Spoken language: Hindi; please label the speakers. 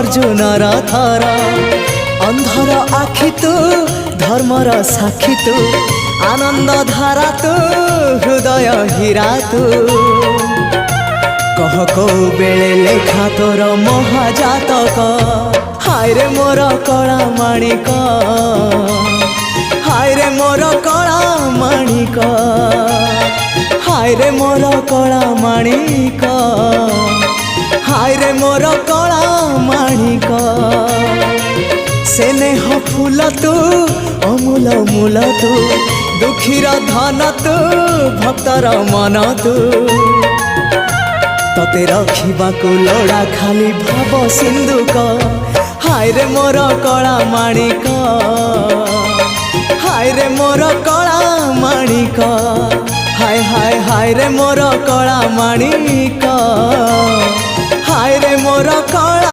Speaker 1: अर्जुनर थर अंधर आखि तू धर्मर साक्षी तू आनंद धारा तू हृदय हीरा तू कह को बेले लेखा तोर महाजातक हाय रे मोर कला माणिक हाय रे मोर कला माणिक हाय रे मोर कला माणिक हाय रे मोर कला माणिक स्नेह फूल तू अमूल मूल तू दुखीर धन तू भक्तर मन तू तते रखिबाकू लोड़ा खाली भाव सिंधुक हाय रे मोर कला माणिक हाय रे मोर कला माणिक हाय हाय हाय रे मोर कला माणिक हाय रे मोर कला।